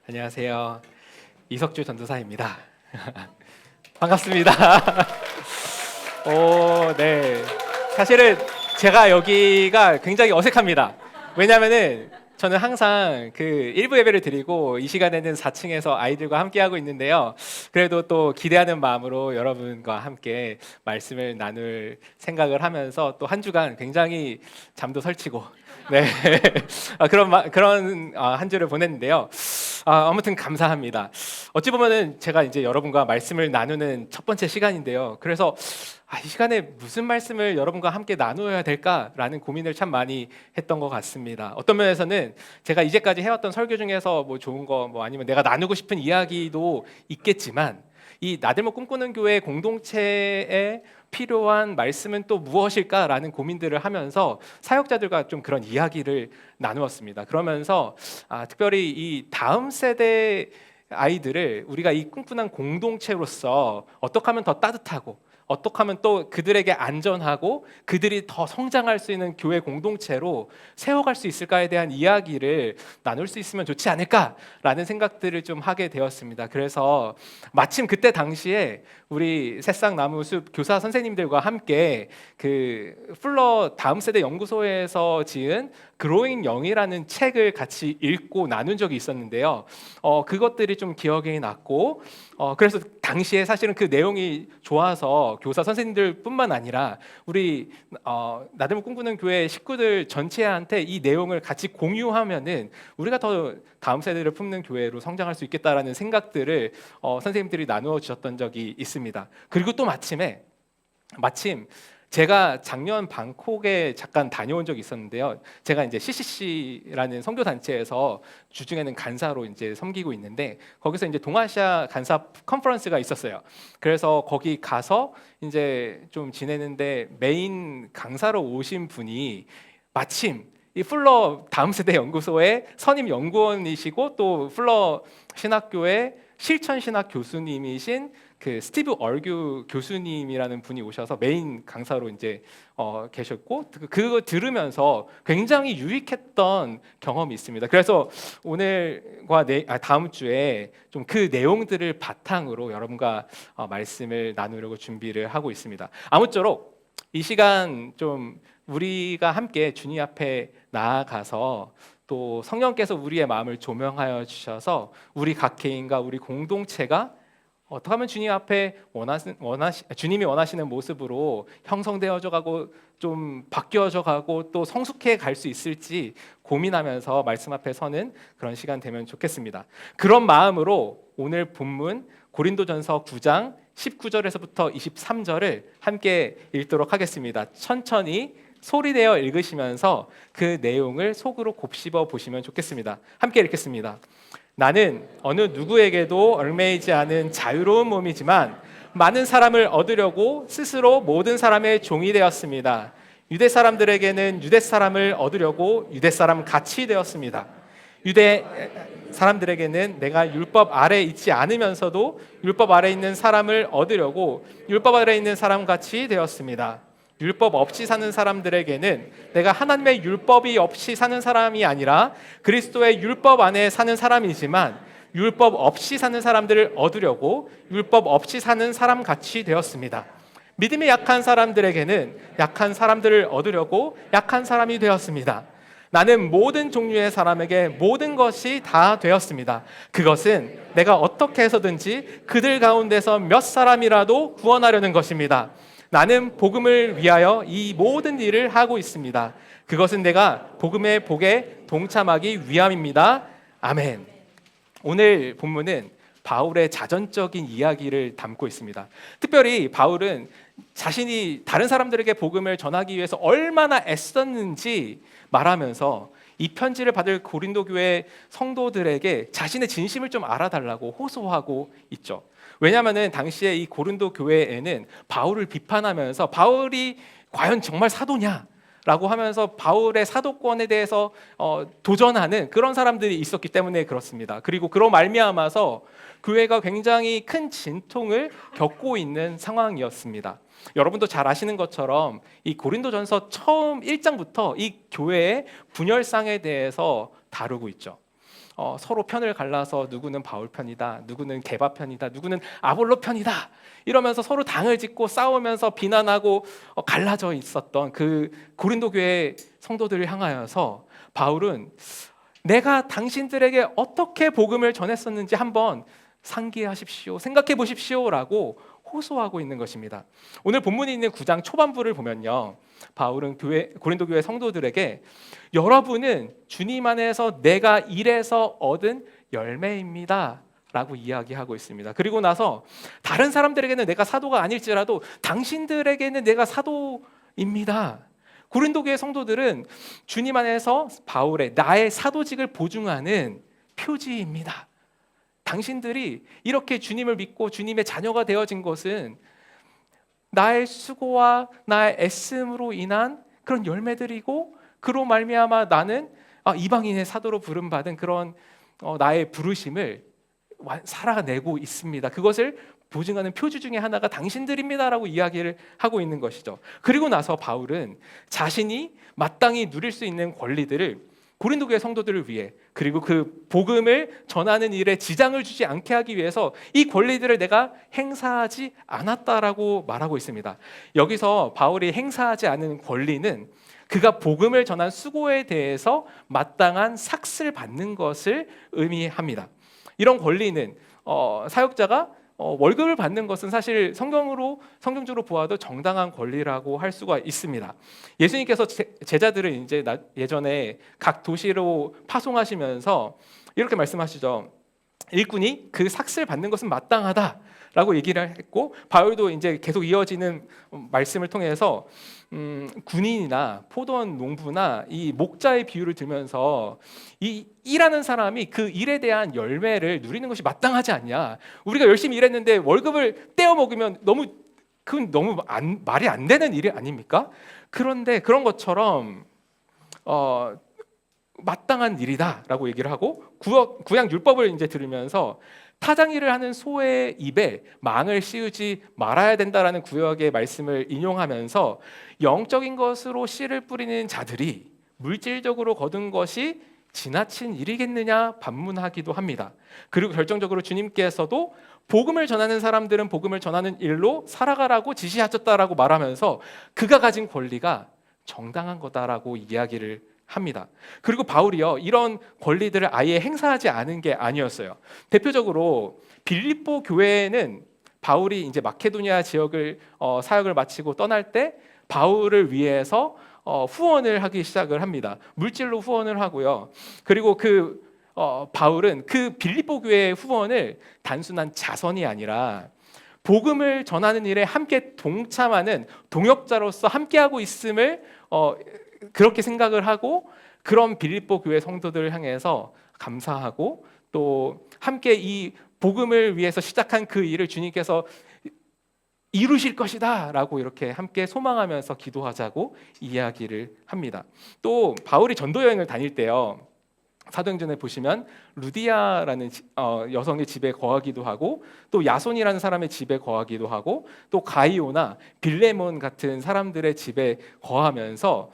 안녕하세요. 이석주 전도사입니다. 반갑습니다. 네. 사실은 제가 여기가 굉장히 어색합니다. 왜냐하면은 저는 항상 그 일부 예배를 드리고 이 시간에는 4층에서 아이들과 함께하고 있는데요. 그래도 또 기대하는 마음으로 여러분과 함께 말씀을 나눌 생각을 하면서 또 한 주간 굉장히 잠도 설치고 네. 그런 한 주를 보냈는데요. 아무튼 감사합니다. 어찌 보면은 제가 이제 여러분과 말씀을 나누는 첫 번째 시간인데요. 그래서 이 시간에 무슨 말씀을 여러분과 함께 나누어야 될까라는 고민을 참 많이 했던 것 같습니다. 어떤 면에서는 제가 이제까지 해왔던 설교 중에서 뭐 좋은 거 아니면 내가 나누고 싶은 이야기도 있겠지만 이 나들목 꿈꾸는 교회 공동체에 필요한 말씀은 또 무엇일까라는 고민들을 하면서 사역자들과 좀 그런 이야기를 나누었습니다. 그러면서 특별히 이 다음 세대 아이들을 우리가 이 꿈꾸는 공동체로서 어떻게 하면 더 따뜻하고 어떻게 하면 또 그들에게 안전하고 그들이 더 성장할 수 있는 교회 공동체로 세워갈 수 있을까에 대한 이야기를 나눌 수 있으면 좋지 않을까라는 생각들을 좀 하게 되었습니다. 그래서 마침 그때 당시에 우리 새싹나무숲 교사 선생님들과 함께 그 풀러 다음 세대 연구소에서 지은 그로잉 영이라는 책을 같이 읽고 나눈 적이 있었는데요. 그것들이 좀 기억에 났고 그래서 당시에 사실은 그 내용이 좋아서 교사 선생님들뿐만 아니라 우리 나들목 꿈꾸는 교회 식구들 전체한테 이 내용을 같이 공유하면은 우리가 더 다음 세대를 품는 교회로 성장할 수 있겠다라는 생각들을 선생님들이 나누어 주셨던 적이 있습니다. 그리고 또 마침 제가 작년 방콕에 잠깐 다녀온 적이 있었는데요. 제가 이제 CCC라는 선교 단체에서 주중에는 간사로 이제 섬기고 있는데 거기서 이제 동아시아 간사 컨퍼런스가 있었어요. 그래서 거기 가서 이제 좀 지내는데 메인 강사로 오신 분이 마침 이 풀러 다음 세대 연구소의 선임 연구원이시고 또 풀러 신학교의 실천 신학 교수님이신 그 스티브 얼규 교수님이라는 분이 오셔서 메인 강사로 이제 계셨고 그거 들으면서 굉장히 유익했던 경험이 있습니다. 그래서 오늘과 다음 주에 좀 그 내용들을 바탕으로 여러분과 말씀을 나누려고 준비를 하고 있습니다. 아무쪼록 이 시간 좀 우리가 함께 주님 앞에 나아가서 또 성령께서 우리의 마음을 조명하여 주셔서 우리 각 개인과 우리 공동체가 어떻게 하면 주님 앞에 주님이 원하시는 모습으로 형성되어져 가고 좀 바뀌어져 가고 또 성숙해 갈 수 있을지 고민하면서 말씀 앞에 서는 그런 시간 되면 좋겠습니다. 그런 마음으로 오늘 본문 고린도전서 9장 19절에서부터 23절을 함께 읽도록 하겠습니다. 천천히 소리내어 읽으시면서 그 내용을 속으로 곱씹어 보시면 좋겠습니다. 함께 읽겠습니다. 나는 어느 누구에게도 얽매이지 않은 자유로운 몸이지만 많은 사람을 얻으려고 스스로 모든 사람의 종이 되었습니다. 유대 사람들에게는 유대 사람을 얻으려고 유대 사람 같이 되었습니다. 유대 사람들에게는 내가 율법 아래 있지 않으면서도 율법 아래 있는 사람을 얻으려고 율법 아래 있는 사람 같이 되었습니다. 율법 없이 사는 사람들에게는 내가 하나님의 율법이 없이 사는 사람이 아니라 그리스도의 율법 안에 사는 사람이지만 율법 없이 사는 사람들을 얻으려고 율법 없이 사는 사람 같이 되었습니다. 믿음이 약한 사람들에게는 약한 사람들을 얻으려고 약한 사람이 되었습니다. 나는 모든 종류의 사람에게 모든 것이 다 되었습니다. 그것은 내가 어떻게 해서든지 그들 가운데서 몇 사람이라도 구원하려는 것입니다. 나는 복음을 위하여 이 모든 일을 하고 있습니다. 그것은 내가 복음의 복에 동참하기 위함입니다. 아멘. 오늘 본문은 바울의 자전적인 이야기를 담고 있습니다. 특별히 바울은 자신이 다른 사람들에게 복음을 전하기 위해서 얼마나 애썼는지 말하면서 이 편지를 받을 고린도 교회 성도들에게 자신의 진심을 좀 알아달라고 호소하고 있죠. 왜냐하면 당시에 이 고린도 교회에는 바울을 비판하면서 바울이 과연 정말 사도냐? 라고 하면서 바울의 사도권에 대해서 도전하는 그런 사람들이 있었기 때문에 그렇습니다. 그리고 그로 말미암아서 교회가 굉장히 큰 진통을 겪고 있는 상황이었습니다. 여러분도 잘 아시는 것처럼 이 고린도전서 처음 1장부터 이 교회의 분열상에 대해서 다루고 있죠. 서로 편을 갈라서 누구는 바울 편이다, 누구는 게바 편이다, 누구는 아볼로 편이다 이러면서 서로 당을 짓고 싸우면서 비난하고 갈라져 있었던 그 고린도 교회 성도들을 향하여서 바울은 내가 당신들에게 어떻게 복음을 전했었는지 한번 상기하십시오, 생각해 보십시오라고 호소하고 있는 것입니다. 오늘 본문에 있는 9장 초반부를 보면요, 바울은 고린도 교회 성도들에게 여러분은 주님 안에서 내가 일해서 얻은 열매입니다 라고 이야기하고 있습니다. 그리고 나서 다른 사람들에게는 내가 사도가 아닐지라도 당신들에게는 내가 사도입니다. 고린도 교회 성도들은 주님 안에서 바울의 나의 사도직을 보증하는 표지입니다. 당신들이 이렇게 주님을 믿고 주님의 자녀가 되어진 것은 나의 수고와 나의 애씀으로 인한 그런 열매들이고, 그로 말미암아 나는 이방인의 사도로 부름받은 그런 나의 부르심을 살아내고 있습니다. 그것을 보증하는 표지 중에 하나가 당신들입니다라고 이야기를 하고 있는 것이죠. 그리고 나서 바울은 자신이 마땅히 누릴 수 있는 권리들을 고린도 교회 성도들을 위해, 그리고 그 복음을 전하는 일에 지장을 주지 않게 하기 위해서 이 권리들을 내가 행사하지 않았다라고 말하고 있습니다. 여기서 바울이 행사하지 않은 권리는 그가 복음을 전한 수고에 대해서 마땅한 삭슬 받는 것을 의미합니다. 이런 권리는 사역자가 월급을 받는 것은 사실 성경적으로 보아도 정당한 권리라고 할 수가 있습니다. 예수님께서 제자들을 이제 예전에 각 도시로 파송하시면서 이렇게 말씀하시죠. 일꾼이 그 삭슬 받는 것은 마땅하다라고 얘기를 했고, 바울도 이제 계속 이어지는 말씀을 통해서 군인이나 포도원 농부나 이 목자의 비유를 들면서 이 일하는 사람이 그 일에 대한 열매를 누리는 것이 마땅하지 않냐, 우리가 열심히 일했는데 월급을 떼어 먹으면 그건 너무 말이 안 되는 일이 아닙니까? 그런데 그런 것처럼 마땅한 일이다라고 얘기를 하고, 구약 율법을 이제 들으면서 타장일을 하는 소의 입에 망을 씌우지 말아야 된다라는 구약의 말씀을 인용하면서 영적인 것으로 씨를 뿌리는 자들이 물질적으로 거둔 것이 지나친 일이겠느냐 반문하기도 합니다. 그리고 결정적으로 주님께서도 복음을 전하는 사람들은 복음을 전하는 일로 살아가라고 지시하셨다라고 말하면서 그가 가진 권리가 정당한 거다라고 이야기를 합니다. 그리고 바울이요, 이런 권리들을 아예 행사하지 않은 게 아니었어요. 대표적으로 빌립보 교회는 바울이 이제 마케도니아 지역을 사역을 마치고 떠날 때 바울을 위해서 후원을 하기 시작을 합니다. 물질로 후원을 하고요. 그리고 바울은 그 빌립보 교회의 후원을 단순한 자선이 아니라 복음을 전하는 일에 함께 동참하는 동역자로서 함께하고 있음을 그렇게 생각을 하고, 그런 빌립보 교회 성도들을 향해서 감사하고 또 함께 이 복음을 위해서 시작한 그 일을 주님께서 이루실 것이다 라고 이렇게 함께 소망하면서 기도하자고 이야기를 합니다. 또 바울이 전도 여행을 다닐 때요, 사도행전에 보시면 루디아라는 여성의 집에 거하기도 하고, 또 야손이라는 사람의 집에 거하기도 하고, 또 가이오나 빌레몬 같은 사람들의 집에 거하면서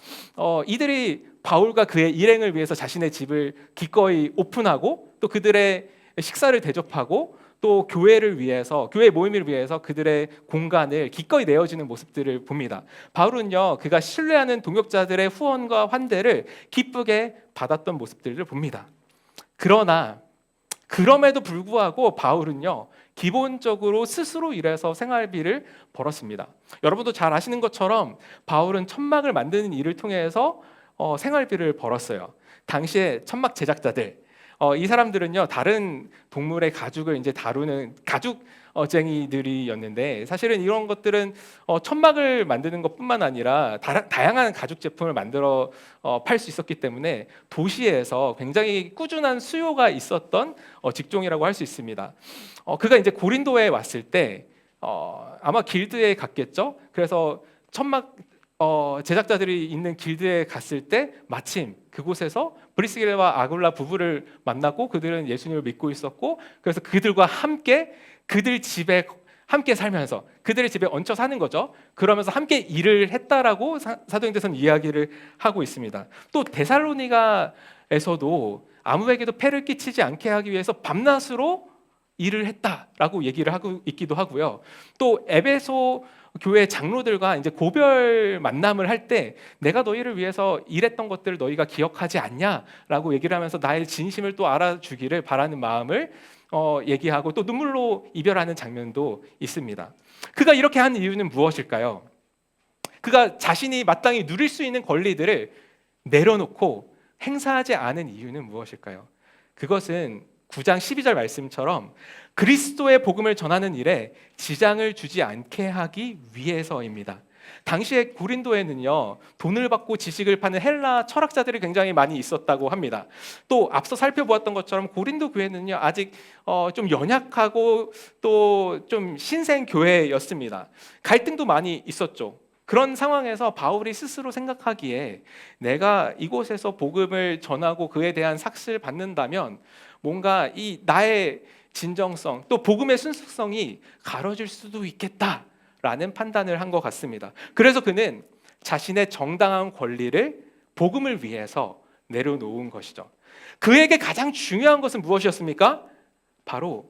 이들이 바울과 그의 일행을 위해서 자신의 집을 기꺼이 오픈하고, 또 그들의 식사를 대접하고, 또 교회를 위해서, 교회 모임을 위해서 그들의 공간을 기꺼이 내어주는 모습들을 봅니다. 바울은요, 그가 신뢰하는 동역자들의 후원과 환대를 기쁘게 받았던 모습들을 봅니다. 그러나 그럼에도 불구하고 바울은요, 기본적으로 스스로 일해서 생활비를 벌었습니다. 여러분도 잘 아시는 것처럼 바울은 천막을 만드는 일을 통해서 생활비를 벌었어요. 당시에 천막 제작자들, 이 사람들은요, 다른 동물의 가죽을 이제 다루는 가죽쟁이들이었는데, 사실은 이런 것들은 천막을 만드는 것뿐만 아니라 다양한 가죽 제품을 만들어 팔 수 있었기 때문에 도시에서 굉장히 꾸준한 수요가 있었던 직종이라고 할 수 있습니다. 그가 이제 고린도에 왔을 때 아마 길드에 갔겠죠. 그래서 천막 제작자들이 있는 길드에 갔을 때 마침 그곳에서 브리스길라와 아굴라 부부를 만났고, 그들은 예수님을 믿고 있었고, 그래서 그들과 함께 그들 집에 함께 살면서 그들의 집에 얹혀 사는 거죠. 그러면서 함께 일을 했다라고 사도행전에서는 이야기를 하고 있습니다. 또 데살로니가에서도 아무에게도 폐를 끼치지 않게 하기 위해서 밤낮으로 일을 했다라고 얘기를 하고 있기도 하고요. 또 에베소 교회 장로들과 이제 고별 만남을 할 때 내가 너희를 위해서 일했던 것들을 너희가 기억하지 않냐라고 얘기를 하면서 나의 진심을 또 알아주기를 바라는 마음을 얘기하고 또 눈물로 이별하는 장면도 있습니다. 그가 이렇게 한 이유는 무엇일까요? 그가 자신이 마땅히 누릴 수 있는 권리들을 내려놓고 행사하지 않은 이유는 무엇일까요? 그것은 9장 12절 말씀처럼 그리스도의 복음을 전하는 일에 지장을 주지 않게 하기 위해서입니다. 당시에 고린도에는요, 돈을 받고 지식을 파는 헬라 철학자들이 굉장히 많이 있었다고 합니다. 또 앞서 살펴보았던 것처럼 고린도 교회는요, 아직 좀 연약하고 또 좀 신생 교회였습니다. 갈등도 많이 있었죠. 그런 상황에서 바울이 스스로 생각하기에 내가 이곳에서 복음을 전하고 그에 대한 삭스를 받는다면 뭔가 이 나의 진정성 또 복음의 순수성이 가려질 수도 있겠다라는 판단을 한 것 같습니다. 그래서 그는 자신의 정당한 권리를 복음을 위해서 내려놓은 것이죠. 그에게 가장 중요한 것은 무엇이었습니까? 바로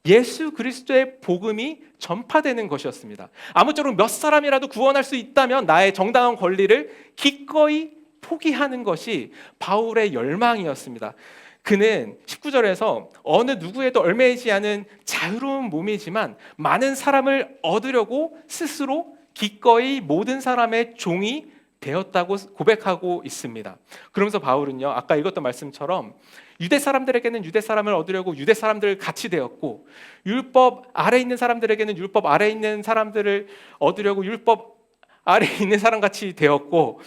예수 그리스도의 복음이 전파되는 것이었습니다. 아무쪼록 몇 사람이라도 구원할 수 있다면 나의 정당한 권리를 기꺼이 포기하는 것이 바울의 열망이었습니다. 그는 19절에서 어느 누구에도 얽매이지 않은 자유로운 몸이지만 많은 사람을 얻으려고 스스로 기꺼이 모든 사람의 종이 되었다고 고백하고 있습니다. 그러면서 바울은요, 아까 읽었던 말씀처럼 유대 사람들에게는 유대 사람을 얻으려고 유대 사람들 같이 되었고, 율법 아래 있는 사람들에게는 율법 아래 있는 사람들을 얻으려고 율법 아래 있는 사람 같이 되었고,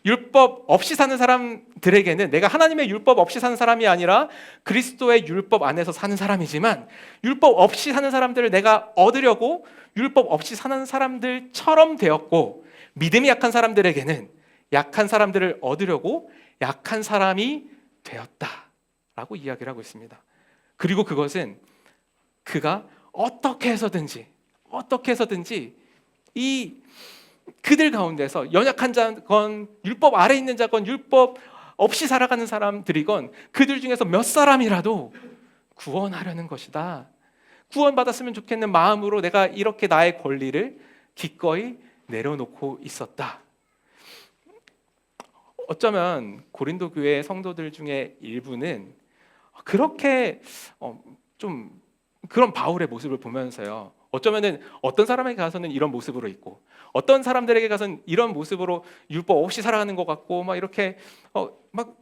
율법 없이 사는 사람들에게는 내가 하나님의 율법 없이 사는 사람이 아니라 그리스도의 율법 안에서 사는 사람이지만 율법 없이 사는 사람들을 내가 얻으려고 율법 없이 사는 사람들처럼 되었고, 믿음이 약한 사람들에게는 약한 사람들을 얻으려고 약한 사람이 되었다라고 이야기를 하고 있습니다. 그리고 그것은 그가 어떻게 해서든지 이 그들 가운데서 연약한 자건 율법 아래 있는 자건 율법 없이 살아가는 사람들이건 그들 중에서 몇 사람이라도 구원하려는 것이다. 구원받았으면 좋겠는 마음으로 내가 이렇게 나의 권리를 기꺼이 내려놓고 있었다. 어쩌면 고린도 교회 성도들 중에 일부는 그렇게 좀 그런 바울의 모습을 보면서요, 어쩌면은 어떤 사람에게 가서는 이런 모습으로 있고 어떤 사람들에게 가서는 이런 모습으로 율법 없이 살아가는 것 같고 막 이렇게 막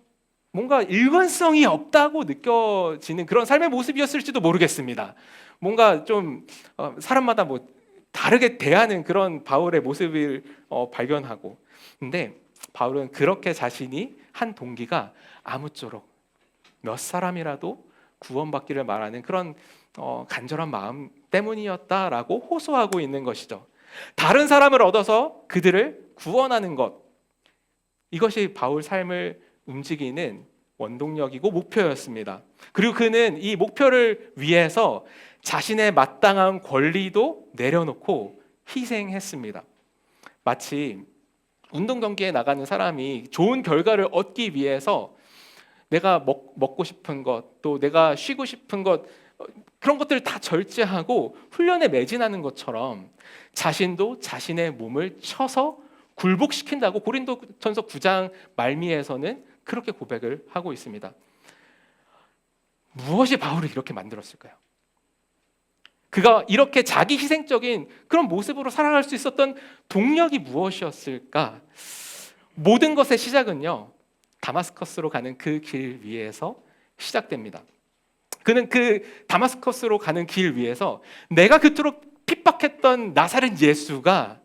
뭔가 일관성이 없다고 느껴지는 그런 삶의 모습이었을지도 모르겠습니다. 뭔가 좀 사람마다 뭐 다르게 대하는 그런 바울의 모습을 발견하고, 근데 바울은 그렇게 자신이 한 동기가 아무쪼록 몇 사람이라도 구원받기를 말하는 그런 간절한 마음 때문이었다라고 호소하고 있는 것이죠. 다른 사람을 얻어서 그들을 구원하는 것, 이것이 바울 삶을 움직이는 원동력이고 목표였습니다. 그리고 그는 이 목표를 위해서 자신의 마땅한 권리도 내려놓고 희생했습니다. 마치 운동 경기에 나가는 사람이 좋은 결과를 얻기 위해서 내가 먹고 싶은 것, 또 내가 쉬고 싶은 것, 그런 것들을 다 절제하고 훈련에 매진하는 것처럼 자신도 자신의 몸을 쳐서 굴복시킨다고 고린도전서 9장 말미에서는 그렇게 고백을 하고 있습니다. 무엇이 바울을 이렇게 만들었을까요? 그가 이렇게 자기 희생적인 그런 모습으로 살아갈 수 있었던 동력이 무엇이었을까? 모든 것의 시작은요, 다마스커스로 가는 그 길 위에서 시작됩니다. 그는 그 다마스커스로 가는 길 위에서 내가 그토록 핍박했던 나사렛 예수가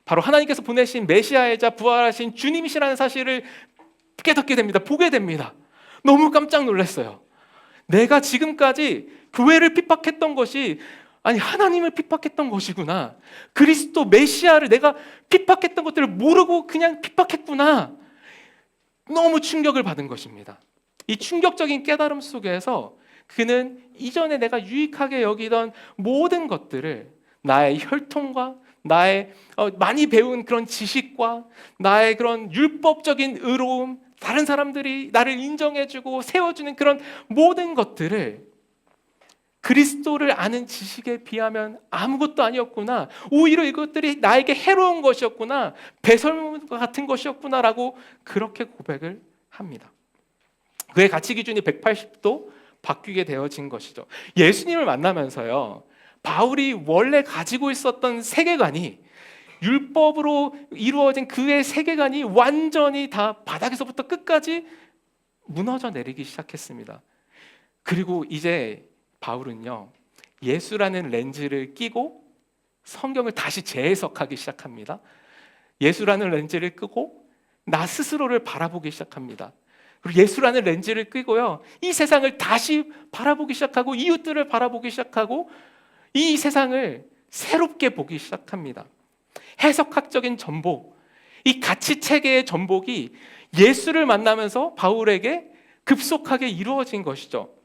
바로 하나님께서 보내신 메시아이자 부활하신 주님이시라는 사실을 깨닫게 됩니다. 보게 됩니다. 너무 깜짝 놀랐어요. 내가 지금까지 교회를 핍박했던 것이 아니 하나님을 핍박했던 것이구나. 그리스도 메시아를 내가 핍박했던 것들을 모르고 그냥 핍박했구나. 너무 충격을 받은 것입니다. 이 충격적인 깨달음 속에서 그는 이전에 내가 유익하게 여기던 모든 것들을 나의 혈통과 나의 많이 배운 그런 지식과 나의 그런 율법적인 의로움, 다른 사람들이 나를 인정해주고 세워주는 그런 모든 것들을 그리스도를 아는 지식에 비하면 아무것도 아니었구나, 오히려 이것들이 나에게 해로운 것이었구나, 배설물과 같은 것이었구나라고 그렇게 고백을 합니다. 그의 가치 기준이 180도 바뀌게 되어진 것이죠. 예수님을 만나면서요, 바울이 원래 가지고 있었던 세계관이, 율법으로 이루어진 그의 세계관이 완전히 다 바닥에서부터 끝까지 무너져 내리기 시작했습니다. 그리고 이제 바울은요, 예수라는 렌즈를 끼고 성경을 다시 재해석하기 시작합니다. 예수라는 렌즈를 끄고 나 스스로를 바라보기 시작합니다. 그리고 예수라는 렌즈를 끄고요, 이 세상을 다시 바라보기 시작하고 이웃들을 바라보기 시작하고 이 세상을 새롭게 보기 시작합니다. 해석학적인 전복, 이 가치 체계의 전복이 예수를 만나면서 바울에게 급속하게 이루어진 것이죠.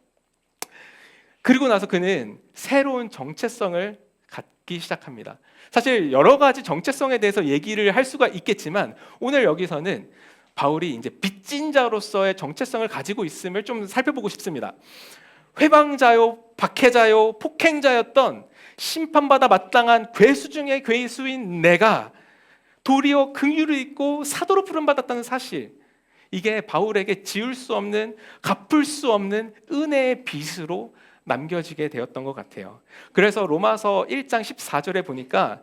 그리고 나서 그는 새로운 정체성을 갖기 시작합니다. 사실 여러 가지 정체성에 대해서 얘기를 할 수가 있겠지만 오늘 여기서는 바울이 이제 빚진 자로서의 정체성을 가지고 있음을 좀 살펴보고 싶습니다. 회방자요, 박해자요, 폭행자였던 심판받아 마땅한 괴수 중의 괴수인 내가 도리어 긍휼을 입고 사도로 부름받았다는 사실, 이게 바울에게 지울 수 없는, 갚을 수 없는 은혜의 빚으로 남겨지게 되었던 것 같아요. 그래서 로마서 1장 14절에 보니까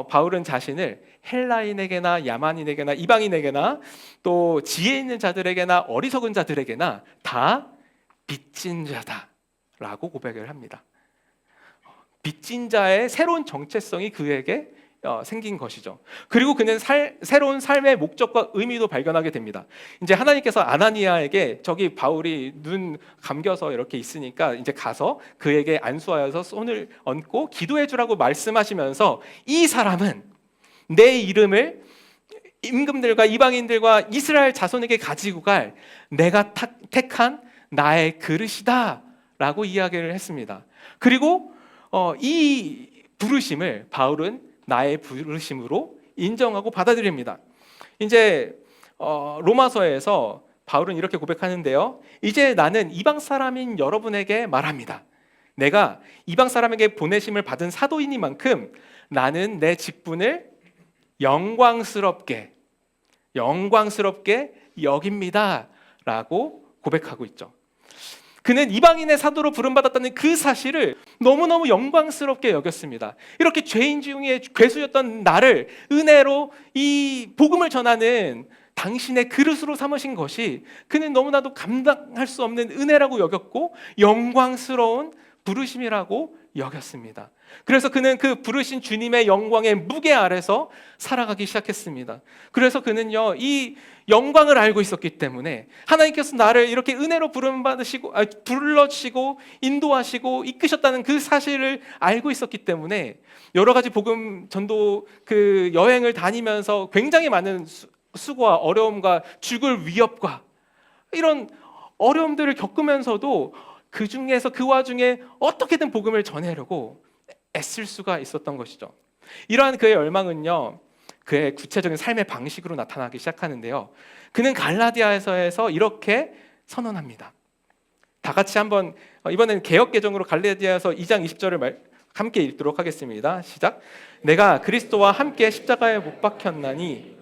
바울은 자신을 헬라인에게나 야만인에게나 이방인에게나 또 지혜 있는 자들에게나 어리석은 자들에게나 다 빚진 자다라고 고백을 합니다. 빚진 자의 새로운 정체성이 그에게 생긴 것이죠. 그리고 그는 새로운 삶의 목적과 의미도 발견하게 됩니다. 이제 하나님께서 아나니아에게 저기 바울이 눈 감겨서 이렇게 있으니까 이제 가서 그에게 안수하여서 손을 얹고 기도해 주라고 말씀하시면서 이 사람은 내 이름을 임금들과 이방인들과 이스라엘 자손에게 가지고 갈 내가 택한 나의 그릇이다 라고 이야기를 했습니다. 그리고 이 부르심을 바울은 나의 부르심으로 인정하고 받아들입니다. 이제 로마서에서 바울은 이렇게 고백하는데요, 이제 나는 이방 사람인 여러분에게 말합니다. 내가 이방 사람에게 보내심을 받은 사도이니만큼 나는 내 직분을 영광스럽게 여깁니다 라고 고백하고 있죠. 그는 이방인의 사도로 부름받았다는 그 사실을 너무너무 영광스럽게 여겼습니다. 이렇게 죄인 중에 괴수였던 나를 은혜로 이 복음을 전하는 당신의 그릇으로 삼으신 것이 그는 너무나도 감당할 수 없는 은혜라고 여겼고 영광스러운 부르심이라고 여겼습니다. 그래서 그는 그 부르신 주님의 영광의 무게 아래서 살아가기 시작했습니다. 그래서 그는요, 이 영광을 알고 있었기 때문에 하나님께서 나를 이렇게 은혜로 불러주시고 인도하시고 이끄셨다는 그 사실을 알고 있었기 때문에 여러 가지 복음 전도 그 여행을 다니면서 굉장히 많은 수고와 어려움과 죽을 위협과 이런 어려움들을 겪으면서도 그 중에서 그 와중에 어떻게든 복음을 전하려고 애쓸 수가 있었던 것이죠. 이러한 그의 열망은요, 그의 구체적인 삶의 방식으로 나타나기 시작하는데요, 그는 갈라디아에서 이렇게 선언합니다. 다 같이 한번 이번엔 개역개정으로 갈라디아서 2장 20절을 함께 읽도록 하겠습니다. 시작. 내가 그리스도와 함께 십자가에 못 박혔나니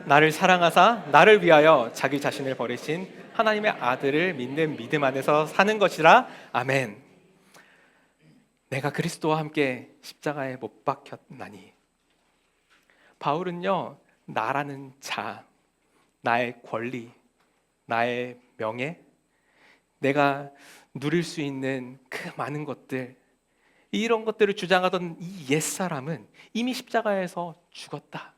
나를 사랑하사 나를 위하여 자기 자신을 버리신 하나님의 아들을 믿는 믿음 안에서 사는 것이라. 아멘. 내가 그리스도와 함께 십자가에 못 박혔나니. 바울은요, 나라는 자, 나의 권리, 나의 명예, 내가 누릴 수 있는 그 많은 것들, 이런 것들을 주장하던 이 옛사람은 이미 십자가에서 죽었다.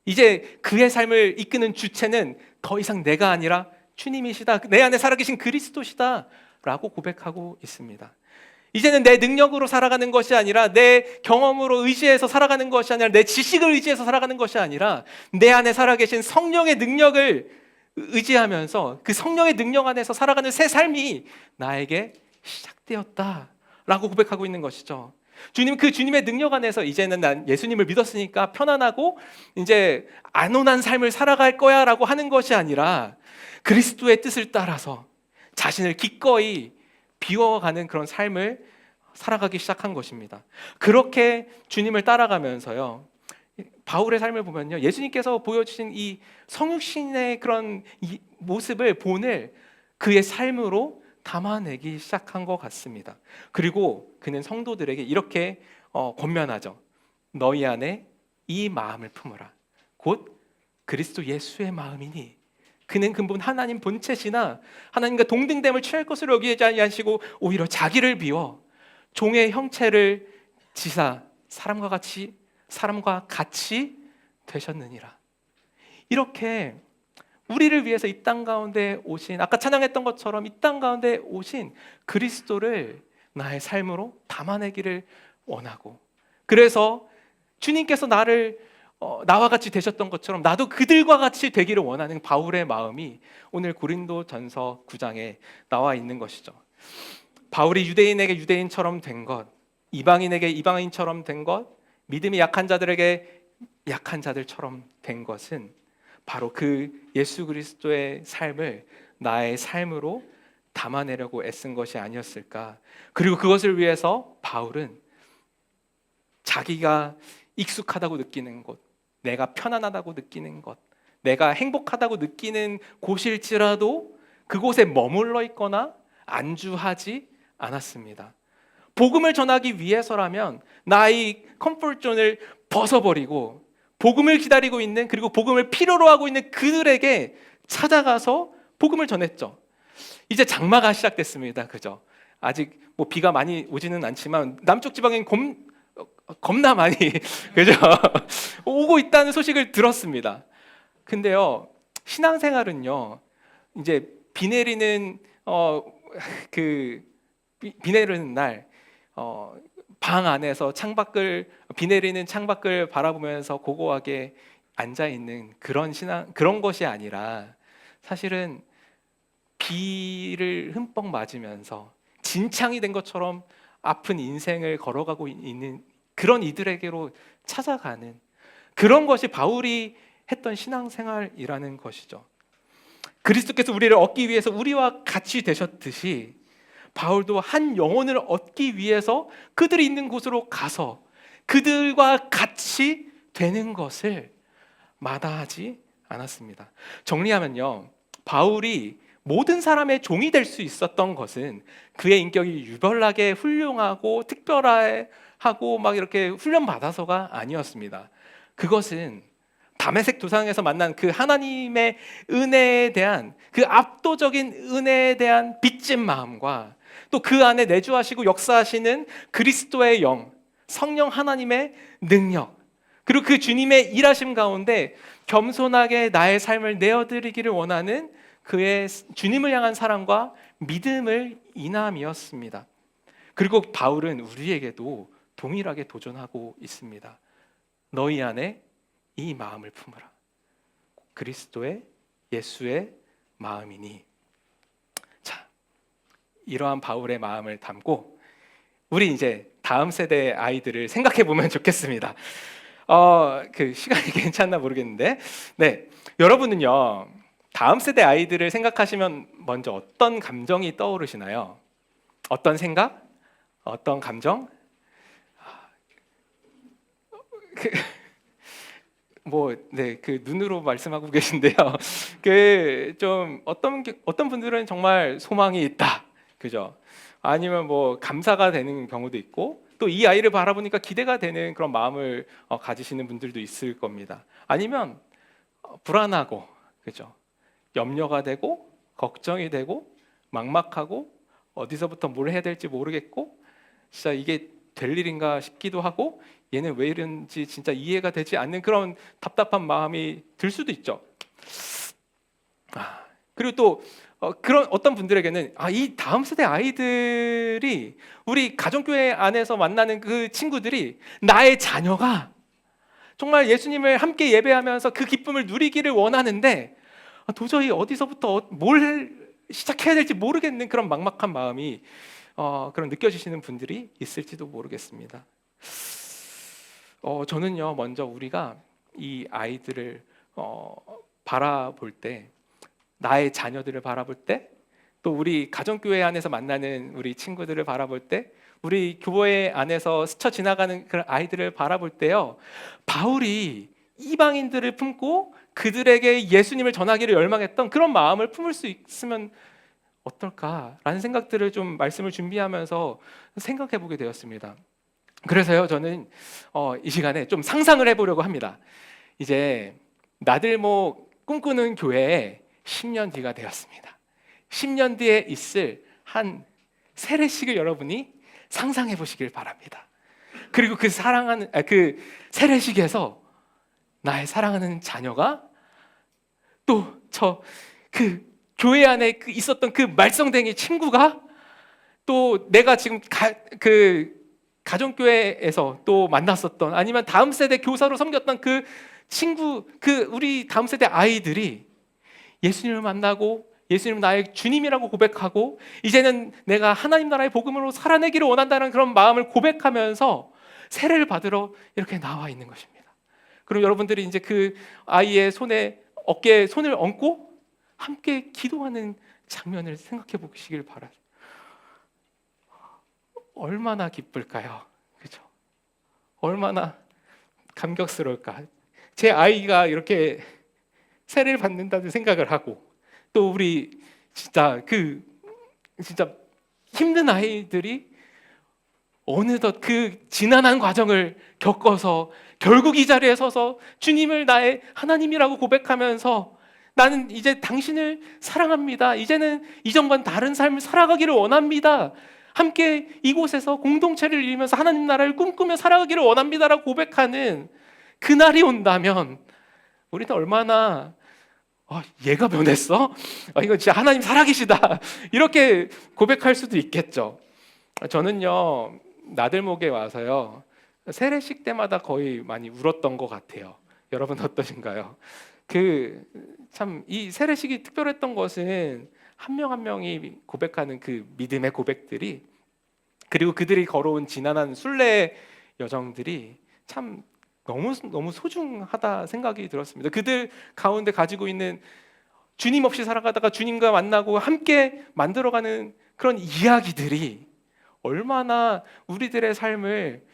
이제 그의 삶을 이끄는 주체는 더 이상 내가 아니라 주님이시다, 내 안에 살아계신 그리스도시다 라고 고백하고 있습니다. 이제는 내 능력으로 살아가는 것이 아니라, 내 경험으로 의지해서 살아가는 것이 아니라, 내 지식을 의지해서 살아가는 것이 아니라 내 안에 살아계신 성령의 능력을 의지하면서 그 성령의 능력 안에서 살아가는 새 삶이 나에게 시작되었다라고 고백하고 있는 것이죠. 그 주님의 능력 안에서 이제는 난 예수님을 믿었으니까 편안하고 이제 안온한 삶을 살아갈 거야라고 하는 것이 아니라 그리스도의 뜻을 따라서 자신을 기꺼이 비워가는 그런 삶을 살아가기 시작한 것입니다. 그렇게 주님을 따라가면서요, 바울의 삶을 보면요, 예수님께서 보여주신 이 성육신의 그런 이 모습을 본을 그의 삶으로 담아내기 시작한 것 같습니다. 그리고 그는 성도들에게 이렇게 권면하죠. 너희 안에 이 마음을 품으라. 곧 그리스도 예수의 마음이니 그는 근본 하나님 본체시나 하나님과 동등됨을 취할 것으로 여기지 아니하시고 오히려 자기를 비워 종의 형체를 지사 사람과 같이 되셨느니라. 이렇게 우리를 위해서 이 땅 가운데 오신, 아까 찬양했던 것처럼 이 땅 가운데 오신 그리스도를 나의 삶으로 담아내기를 원하고, 그래서 주님께서 나와 같이 되셨던 것처럼 나도 그들과 같이 되기를 원하는 바울의 마음이 오늘 고린도전서 9장에 나와 있는 것이죠. 바울이 유대인에게 유대인처럼 된 것, 이방인에게 이방인처럼 된 것, 믿음이 약한 자들에게 약한 자들처럼 된 것은 바로 그 예수 그리스도의 삶을 나의 삶으로 담아내려고 애쓴 것이 아니었을까. 그리고 그것을 위해서 바울은 자기가 익숙하다고 느끼는 곳, 내가 편안하다고 느끼는 것, 내가 행복하다고 느끼는 곳일지라도 그곳에 머물러 있거나 안주하지 않았습니다. 복음을 전하기 위해서라면 나의 컴포트존을 벗어버리고 복음을 기다리고 있는, 그리고 복음을 필요로 하고 있는 그들에게 찾아가서 복음을 전했죠. 이제 장마가 시작됐습니다. 그죠? 아직 뭐 비가 많이 오지는 않지만 남쪽 지방엔 겁나 많이 그죠? 오고 있다는 소식을 들었습니다. 근데요, 신앙생활은요, 이제 비 내리는 날 방 안에서 비 내리는 창밖을 바라보면서 고고하게 앉아 있는 그런 것이 아니라, 사실은 비를 흠뻑 맞으면서 진창이 된 것처럼 아픈 인생을 걸어가고 있는 그런 이들에게로 찾아가는 그런 것이 바울이 했던 신앙생활이라는 것이죠. 그리스도께서 우리를 얻기 위해서 우리와 같이 되셨듯이 바울도 한 영혼을 얻기 위해서 그들이 있는 곳으로 가서 그들과 같이 되는 것을 마다하지 않았습니다. 정리하면요, 바울이 모든 사람의 종이 될 수 있었던 것은 그의 인격이 유별나게 훌륭하고 특별하고 막 이렇게 훈련받아서가 아니었습니다. 그것은 다메섹 도상에서 만난 그 하나님의 은혜에 대한, 그 압도적인 은혜에 대한 빚진 마음과 또 그 안에 내주하시고 역사하시는 그리스도의 영, 성령 하나님의 능력, 그리고 그 주님의 일하심 가운데 겸손하게 나의 삶을 내어드리기를 원하는 그의 주님을 향한 사랑과 믿음을 인함이었습니다. 그리고 바울은 우리에게도 동일하게 도전하고 있습니다. 너희 안에 이 마음을 품으라. 그리스도의 예수의 마음이니. 자, 이러한 바울의 마음을 담고 우리 이제 다음 세대의 아이들을 생각해 보면 좋겠습니다. 그 시간이 괜찮나 모르겠는데, 네, 여러분은요, 다음 세대 아이들을 생각하시면 먼저 어떤 감정이 떠오르시나요? 어떤 생각? 어떤 감정? 그 눈으로 말씀하고 계신데요. 좀 어떤 분들은 정말 소망이 있다, 그죠? 아니면 뭐 감사가 되는 경우도 있고, 또 이 아이를 바라보니까 기대가 되는 그런 마음을 가지시는 분들도 있을 겁니다. 아니면 불안하고, 그죠? 염려가 되고 걱정이 되고 막막하고 어디서부터 뭘 해야 될지 모르겠고, 진짜 이게 될 일인가 싶기도 하고, 얘는 왜 이런지 진짜 이해가 되지 않는 그런 답답한 마음이 들 수도 있죠. 그리고 또 그런 어떤 분들에게는 이 다음 세대 아이들이, 우리 가정교회 안에서 만나는 그 친구들이 나의 자녀가 정말 예수님을 함께 예배하면서 그 기쁨을 누리기를 원하는데 도저히 어디서부터 뭘 시작해야 될지 모르겠는 그런 막막한 마음이 그런 느껴지시는 분들이 있을지도 모르겠습니다. 저는요, 먼저 우리가 이 아이들을 바라볼 때, 나의 자녀들을 바라볼 때, 또 우리 가정교회 안에서 만나는 우리 친구들을 바라볼 때, 우리 교회 안에서 스쳐 지나가는 그런 아이들을 바라볼 때요, 바울이 이방인들을 품고 그들에게 예수님을 전하기를 열망했던 그런 마음을 품을 수 있으면 어떨까라는 생각들을 좀 말씀을 준비하면서 생각해 보게 되었습니다. 그래서요, 저는 이 시간에 좀 상상을 해보려고 합니다. 이제 나들모 꿈꾸는 교회에 10년 뒤가 되었습니다. 10년 뒤에 있을 한 세례식을 여러분이 상상해 보시길 바랍니다. 그리고 그 세례식에서 나의 사랑하는 자녀가 또 그 교회 안에 있었던 그 말썽댕이 친구가 또 내가 지금 가정교회에서 또 만났었던, 아니면 다음 세대 교사로 섬겼던 그 친구, 우리 다음 세대 아이들이 예수님을 만나고 예수님 나의 주님이라고 고백하고 이제는 내가 하나님 나라의 복음으로 살아내기를 원한다는 그런 마음을 고백하면서 세례를 받으러 이렇게 나와 있는 것입니다. 그럼 여러분들이 이제 그 아이의 어깨에 손을 얹고 함께 기도하는 장면을 생각해 보시길 바라요. 얼마나 기쁠까요? 그죠? 얼마나 감격스러울까? 제 아이가 이렇게 세례를 받는다는 생각을 하고, 또 우리 진짜 힘든 아이들이 어느덧 그 지난한 과정을 겪어서 결국 이 자리에 서서 주님을 나의 하나님이라고 고백하면서 나는 이제 당신을 사랑합니다. 이제는 이전과는 다른 삶을 살아가기를 원합니다. 함께 이곳에서 공동체를 이루면서 하나님 나라를 꿈꾸며 살아가기를 원합니다라고 고백하는 그날이 온다면 우리는 얼마나 얘가 변했어? 이거 진짜 하나님 살아계시다 이렇게 고백할 수도 있겠죠. 저는요, 나들목에 와서요, 세례식 때마다 거의 많이 울었던 것 같아요. 여러분 어떠신가요? 참 이 세례식이 특별했던 것은 한 명 한 명이 고백하는 그 믿음의 고백들이, 그리고 그들이 걸어온 지난한 순례의 여정들이 참 너무 소중하다 생각이 들었습니다. 그들 가운데 가지고 있는 주님 없이 살아가다가 주님과 만나고 함께 만들어가는 그런 이야기들이 얼마나 우리들의 삶을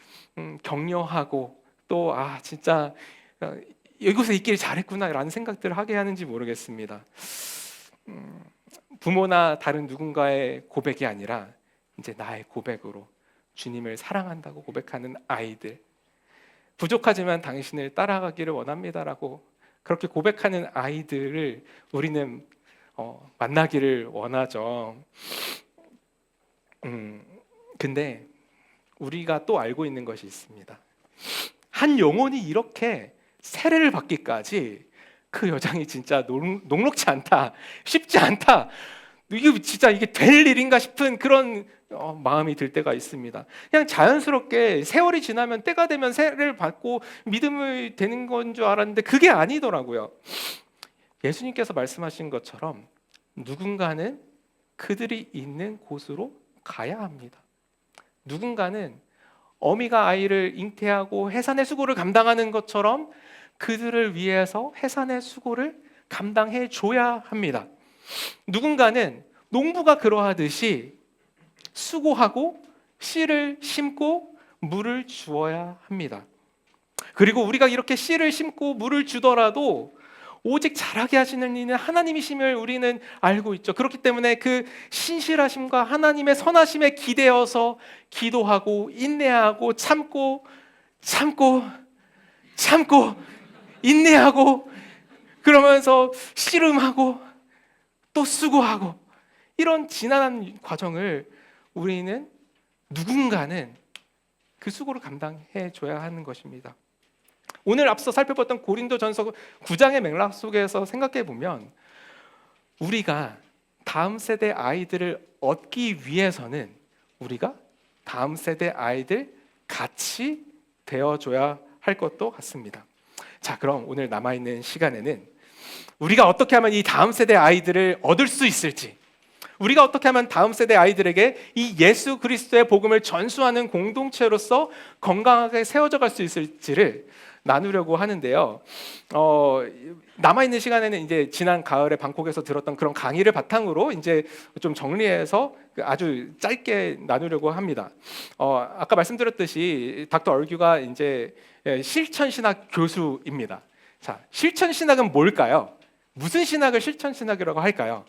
격려하고 또 진짜 이곳에 있길 잘했구나라는 생각들을 하게 하는지 모르겠습니다. 부모나 다른 누군가의 고백이 아니라 이제 나의 고백으로 주님을 사랑한다고 고백하는 아이들, 부족하지만 당신을 따라가기를 원합니다라고 그렇게 고백하는 아이들을 우리는 만나기를 원하죠. 근데 우리가 또 알고 있는 것이 있습니다. 한 영혼이 이렇게 세례를 받기까지 그 여정이 진짜 녹록지 않다, 쉽지 않다, 이게 될 일인가 싶은 그런 마음이 들 때가 있습니다. 그냥 자연스럽게 세월이 지나면 때가 되면 세례를 받고 믿음이 되는 건 줄 알았는데 그게 아니더라고요. 예수님께서 말씀하신 것처럼 누군가는 그들이 있는 곳으로 가야 합니다. 누군가는 어미가 아이를 잉태하고 해산의 수고를 감당하는 것처럼 그들을 위해서 해산의 수고를 감당해 줘야 합니다. 누군가는 농부가 그러하듯이 수고하고 씨를 심고 물을 주어야 합니다. 그리고 우리가 이렇게 씨를 심고 물을 주더라도 오직 자라게 하시는 이는 하나님이심을 우리는 알고 있죠. 그렇기 때문에 그 신실하심과 하나님의 선하심에 기대어서 기도하고 인내하고 참고 인내하고 그러면서 씨름하고 또 수고하고 이런 지난한 과정을 우리는 누군가는 그 수고를 감당해 줘야 하는 것입니다. 오늘 앞서 살펴봤던 고린도전서 9장의 맥락 속에서 생각해 보면 우리가 다음 세대 아이들을 얻기 위해서는 우리가 다음 세대 아이들 같이 되어줘야 할 것도 같습니다. 자, 그럼 오늘 남아있는 시간에는 우리가 어떻게 하면 이 다음 세대 아이들을 얻을 수 있을지, 우리가 어떻게 하면 다음 세대 아이들에게 이 예수 그리스도의 복음을 전수하는 공동체로서 건강하게 세워져 갈 수 있을지를 나누려고 하는데요. 남아있는 시간에는 이제 지난 가을에 방콕에서 들었던 그런 강의를 바탕으로 이제 좀 정리해서 아주 짧게 나누려고 합니다. 아까 말씀드렸듯이 닥터 얼규가 이제 실천신학 교수입니다. 자, 실천신학은 뭘까요? 무슨 신학을 실천신학이라고 할까요?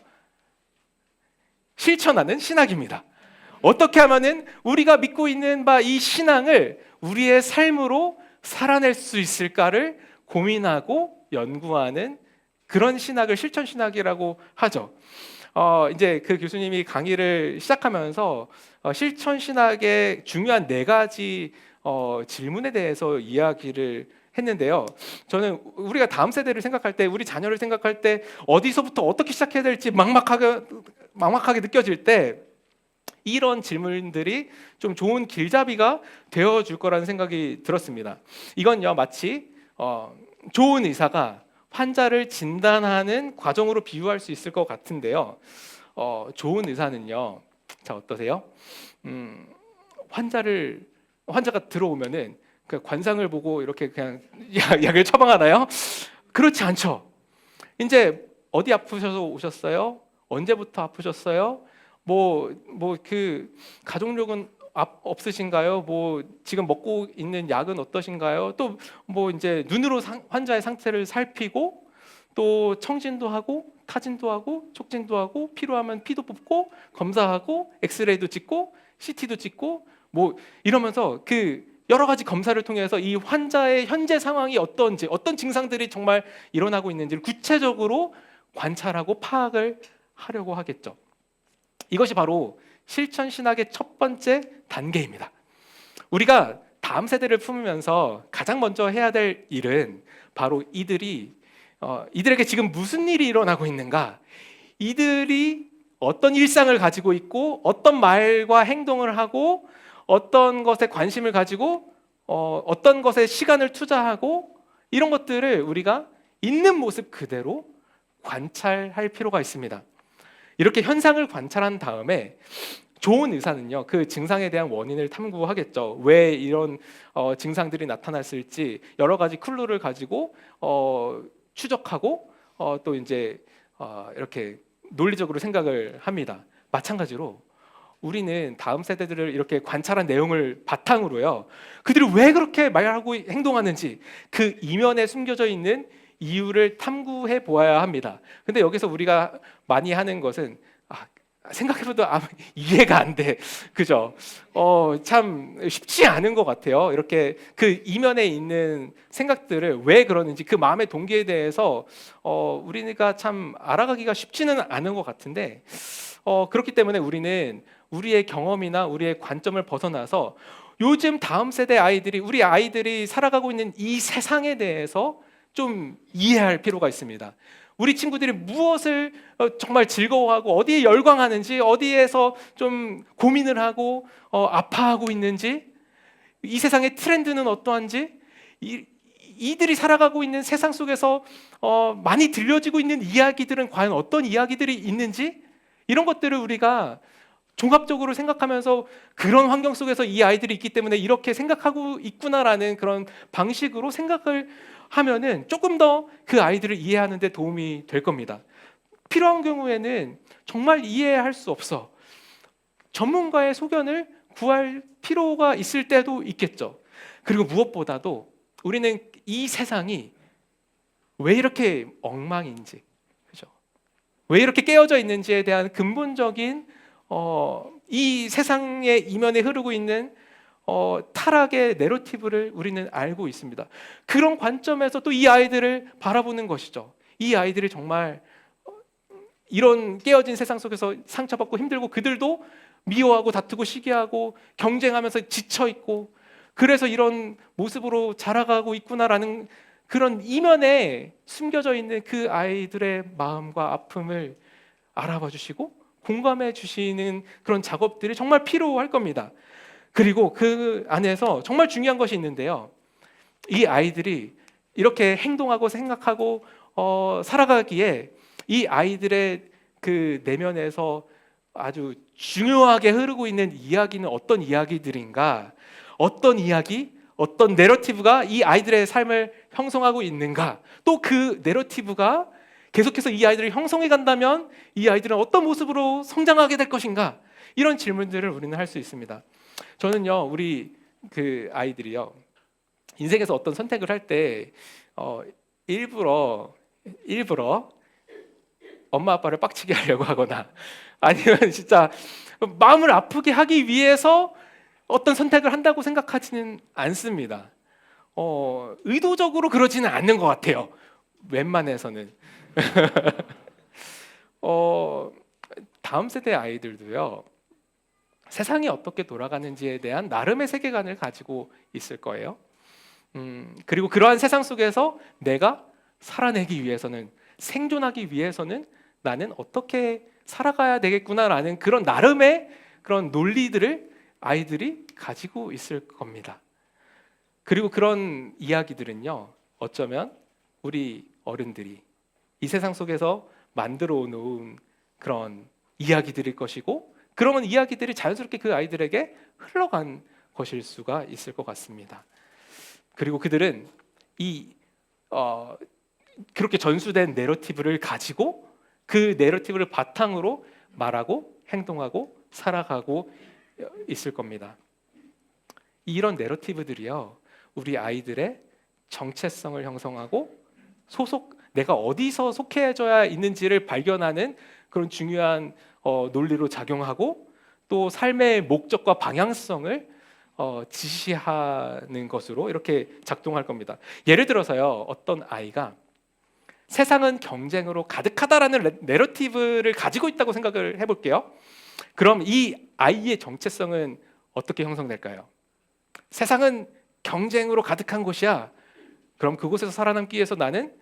실천하는 신학입니다. 어떻게 하면은 우리가 믿고 있는 바 이 신앙을 우리의 삶으로 살아낼 수 있을까를 고민하고 연구하는 그런 신학을 실천신학이라고 하죠. 이제 그 교수님이 강의를 시작하면서 실천신학의 중요한 4가지 질문에 대해서 이야기를 했는데요. 저는 우리가 다음 세대를 생각할 때, 우리 자녀를 생각할 때 어디서부터 어떻게 시작해야 될지 막막하게 느껴질 때 이런 질문들이 좀 좋은 길잡이가 되어줄 거라는 생각이 들었습니다. 이건요, 마치 좋은 의사가 환자를 진단하는 과정으로 비유할 수 있을 것 같은데요. 좋은 의사는요, 자, 어떠세요? 환자가 들어오면은 그 관상을 보고 이렇게 그냥 약을 처방하나요? 그렇지 않죠. 이제 어디 아프셔서 오셨어요? 언제부터 아프셨어요? 그 가족력은 없으신가요? 지금 먹고 있는 약은 어떠신가요? 또 이제 눈으로 환자의 상태를 살피고 또 청진도 하고 타진도 하고 촉진도 하고 필요하면 피도 뽑고 검사하고 엑스레이도 찍고 CT도 찍고 이러면서 그 여러 가지 검사를 통해서 이 환자의 현재 상황이 어떤지, 어떤 증상들이 정말 일어나고 있는지를 구체적으로 관찰하고 파악을 하려고 하겠죠. 이것이 바로 실천 신학의 첫 번째 단계입니다. 우리가 다음 세대를 품으면서 가장 먼저 해야 될 일은 바로 이들에게 지금 무슨 일이 일어나고 있는가, 이들이 어떤 일상을 가지고 있고 어떤 말과 행동을 하고 어떤 것에 관심을 가지고 어떤 것에 시간을 투자하고 이런 것들을 우리가 있는 모습 그대로 관찰할 필요가 있습니다. 이렇게 현상을 관찰한 다음에 좋은 의사는요, 그 증상에 대한 원인을 탐구하겠죠. 왜 이런 증상들이 나타났을지 여러 가지 클루를 가지고 추적하고 또 이제 이렇게 논리적으로 생각을 합니다. 마찬가지로 우리는 다음 세대들을 이렇게 관찰한 내용을 바탕으로요, 그들이 왜 그렇게 말하고 행동하는지 그 이면에 숨겨져 있는 이유를 탐구해 보아야 합니다. 근데 여기서 우리가 많이 하는 것은 생각해봐도 이해가 안 돼. 그죠? 참 쉽지 않은 것 같아요. 이렇게 그 이면에 있는 생각들을 왜 그러는지 그 마음의 동기에 대해서 우리가 참 알아가기가 쉽지는 않은 것 같은데 그렇기 때문에 우리는 우리의 경험이나 우리의 관점을 벗어나서 요즘 다음 세대 우리 아이들이 살아가고 있는 이 세상에 대해서 좀 이해할 필요가 있습니다. 우리 친구들이 무엇을 정말 즐거워하고 어디에 열광하는지, 어디에서 좀 고민을 하고 아파하고 있는지, 이 세상의 트렌드는 어떠한지, 이들이 살아가고 있는 세상 속에서 많이 들려지고 있는 이야기들은 과연 어떤 이야기들이 있는지, 이런 것들을 우리가 종합적으로 생각하면서 그런 환경 속에서 이 아이들이 있기 때문에 이렇게 생각하고 있구나라는 그런 방식으로 생각을 하면은 조금 더 그 아이들을 이해하는 데 도움이 될 겁니다. 필요한 경우에는 정말 이해할 수 없어. 전문가의 소견을 구할 필요가 있을 때도 있겠죠. 그리고 무엇보다도 우리는 이 세상이 왜 이렇게 엉망인지, 그죠? 왜 이렇게 깨어져 있는지에 대한 근본적인 이 세상의 이면에 흐르고 있는 타락의 내러티브를 우리는 알고 있습니다. 그런 관점에서 또 이 아이들을 바라보는 것이죠. 이 아이들이 정말 이런 깨어진 세상 속에서 상처받고 힘들고 그들도 미워하고 다투고 시기하고 경쟁하면서 지쳐있고 그래서 이런 모습으로 자라가고 있구나라는 그런 이면에 숨겨져 있는 그 아이들의 마음과 아픔을 알아봐 주시고 공감해 주시는 그런 작업들이 정말 필요할 겁니다. 그리고 그 안에서 정말 중요한 것이 있는데요, 이 아이들이 이렇게 행동하고 생각하고 살아가기에 이 아이들의 그 내면에서 아주 중요하게 흐르고 있는 이야기는 어떤 이야기들인가, 어떤 이야기, 어떤 내러티브가 이 아이들의 삶을 형성하고 있는가, 또 그 내러티브가 계속해서 이 아이들을 형성해 간다면 이 아이들은 어떤 모습으로 성장하게 될 것인가, 이런 질문들을 우리는 할 수 있습니다. 저는요, 우리 그 아이들이요, 인생에서 어떤 선택을 할 때 일부러 엄마 아빠를 빡치게 하려고 하거나 아니면 진짜 마음을 아프게 하기 위해서 어떤 선택을 한다고 생각하지는 않습니다. 의도적으로 그러지는 않는 것 같아요. 웬만해서는. 다음 세대 아이들도요, 세상이 어떻게 돌아가는지에 대한 나름의 세계관을 가지고 있을 거예요. 그리고 그러한 세상 속에서 내가 살아내기 위해서는, 생존하기 위해서는 나는 어떻게 살아가야 되겠구나라는 그런 나름의 그런 논리들을 아이들이 가지고 있을 겁니다. 그리고 그런 이야기들은요, 어쩌면 우리 어른들이 이 세상 속에서 만들어 놓은 그런 이야기들일 것이고, 그러면 이야기들이 자연스럽게 그 아이들에게 흘러간 것일 수가 있을 것 같습니다. 그리고 그들은 그렇게 전수된 내러티브를 가지고 그 내러티브를 바탕으로 말하고 행동하고 살아가고 있을 겁니다. 이런 내러티브들이요, 우리 아이들의 정체성을 형성하고 내가 어디서 속해져야 있는지를 발견하는 그런 중요한 논리로 작용하고, 또 삶의 목적과 방향성을 지시하는 것으로 이렇게 작동할 겁니다. 예를 들어서요, 어떤 아이가 세상은 경쟁으로 가득하다라는 내러티브를 가지고 있다고 생각을 해볼게요. 그럼 이 아이의 정체성은 어떻게 형성될까요? 세상은 경쟁으로 가득한 곳이야. 그럼 그곳에서 살아남기 위해서 나는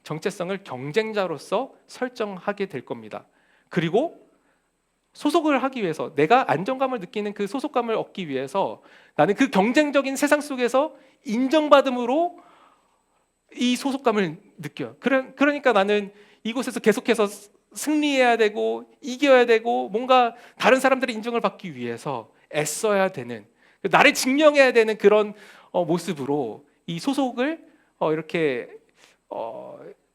정체성을 경쟁자로서 설정하게 될 겁니다. 그리고 소속을 하기 위해서, 내가 안정감을 느끼는 그 소속감을 얻기 위해서 나는 그 경쟁적인 세상 속에서 인정받음으로 이 소속감을 느껴요. 그러니까 나는 이곳에서 계속해서 승리해야 되고 이겨야 되고 뭔가 다른 사람들의 인정을 받기 위해서 애써야 되는, 나를 증명해야 되는 그런 모습으로 이 소속을 이렇게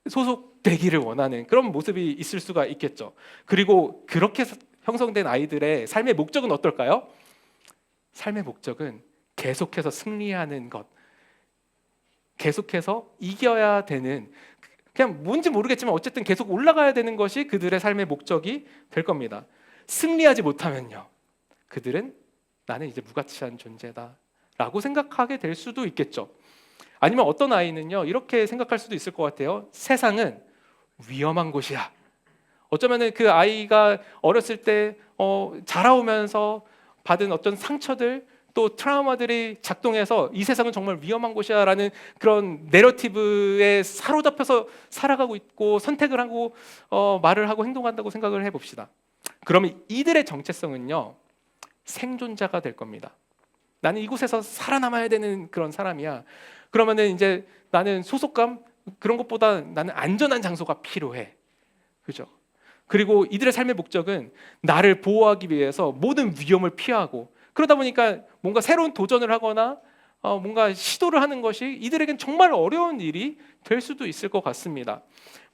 소속되기를 원하는 그런 모습이 있을 수가 있겠죠. 그리고 그렇게 형성된 아이들의 삶의 목적은 어떨까요? 삶의 목적은 계속해서 승리하는 것, 계속해서 이겨야 되는, 그냥 뭔지 모르겠지만 어쨌든 계속 올라가야 되는 것이 그들의 삶의 목적이 될 겁니다. 승리하지 못하면요, 그들은 나는 이제 무가치한 존재다 라고 생각하게 될 수도 있겠죠. 아니면 어떤 아이는요, 이렇게 생각할 수도 있을 것 같아요. 세상은 위험한 곳이야. 어쩌면 그 아이가 어렸을 때 자라오면서 받은 어떤 상처들, 또 트라우마들이 작동해서 이 세상은 정말 위험한 곳이야 라는 그런 내러티브에 사로잡혀서 살아가고 있고 선택을 하고 말을 하고 행동한다고 생각을 해봅시다. 그러면 이들의 정체성은요, 생존자가 될 겁니다. 나는 이곳에서 살아남아야 되는 그런 사람이야. 그러면은 이제 나는 소속감, 그런 것보다 나는 안전한 장소가 필요해. 그죠? 그리고 이들의 삶의 목적은 나를 보호하기 위해서 모든 위험을 피하고, 그러다 보니까 뭔가 새로운 도전을 하거나 뭔가 시도를 하는 것이 이들에겐 정말 어려운 일이 될 수도 있을 것 같습니다.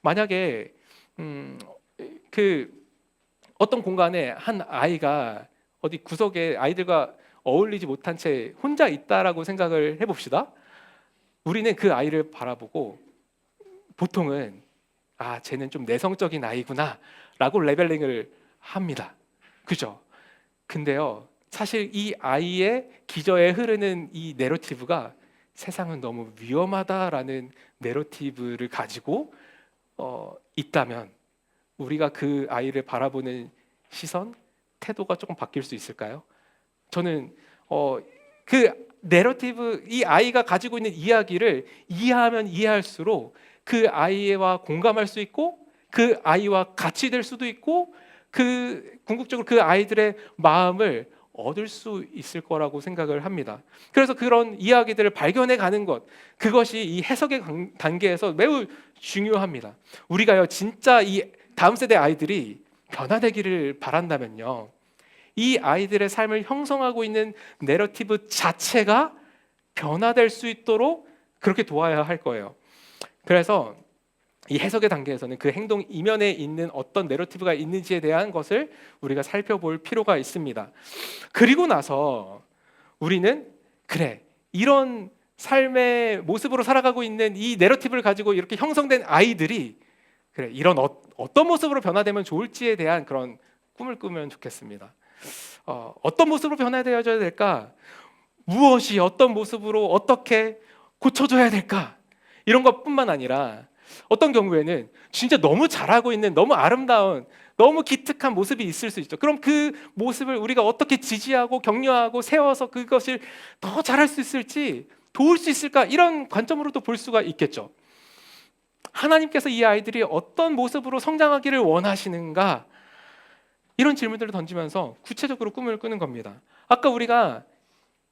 만약에 그 어떤 공간에 한 아이가 어디 구석에 아이들과 어울리지 못한 채 혼자 있다라고 생각을 해봅시다. 우리는 그 아이를 바라보고 보통은 쟤는 좀 내성적인 아이구나 라고 레벨링을 합니다. 그죠? 근데요, 사실 이 아이의 기저에 흐르는 이 내러티브가 세상은 너무 위험하다라는 내러티브를 가지고 있다면 우리가 그 아이를 바라보는 시선, 태도가 조금 바뀔 수 있을까요? 저는 그 내러티브, 이 아이가 가지고 있는 이야기를 이해하면 이해할수록 그 아이와 공감할 수 있고 그 아이와 같이 될 수도 있고 궁극적으로 그 아이들의 마음을 얻을 수 있을 거라고 생각을 합니다. 그래서 그런 이야기들을 발견해 가는 것, 그것이 이 해석의 단계에서 매우 중요합니다. 우리가요, 진짜 이 다음 세대 아이들이 변화되기를 바란다면요, 이 아이들의 삶을 형성하고 있는 내러티브 자체가 변화될 수 있도록 그렇게 도와야 할 거예요. 그래서 이 해석의 단계에서는 그 행동 이면에 있는 어떤 내러티브가 있는지에 대한 것을 우리가 살펴볼 필요가 있습니다. 그리고 나서 우리는 그래, 이런 삶의 모습으로 살아가고 있는 이 내러티브를 가지고 이렇게 형성된 아이들이 그래, 이런 어떤 모습으로 변화되면 좋을지에 대한 그런 꿈을 꾸면 좋겠습니다. 어떤 모습으로 변화되어져야 될까? 무엇이 어떤 모습으로 어떻게 고쳐줘야 될까? 이런 것뿐만 아니라 어떤 경우에는 진짜 너무 잘하고 있는 너무 아름다운 너무 기특한 모습이 있을 수 있죠. 그럼 그 모습을 우리가 어떻게 지지하고 격려하고 세워서 그것을 더 잘할 수 있을지 도울 수 있을까? 이런 관점으로도 볼 수가 있겠죠. 하나님께서 이 아이들이 어떤 모습으로 성장하기를 원하시는가? 이런 질문들을 던지면서 구체적으로 꿈을 꾸는 겁니다. 아까 우리가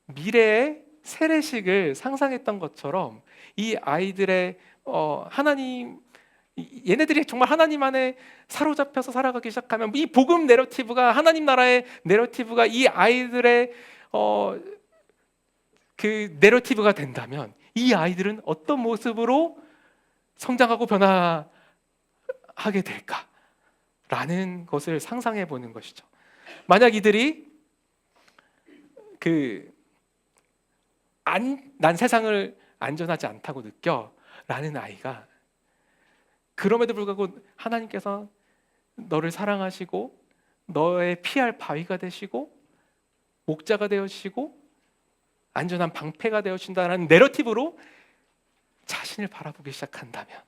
미래의 세례식을 상상했던 것처럼 이 아이들의 하나님, 얘네들이 정말 하나님 안에 사로잡혀서 살아가기 시작하면 이 복음 내러티브가, 하나님 나라의 내러티브가 이 아이들의 그 내러티브가 된다면 이 아이들은 어떤 모습으로 성장하고 변화하게 될까라는 것을 상상해 보는 것이죠. 만약 이들이 난 세상을 안전하지 않다고 느껴 라는 아이가, 그럼에도 불구하고 하나님께서 너를 사랑하시고 너의 피할 바위가 되시고 목자가 되어주시고 안전한 방패가 되어준다는 내러티브로 자신을 바라보기 시작한다면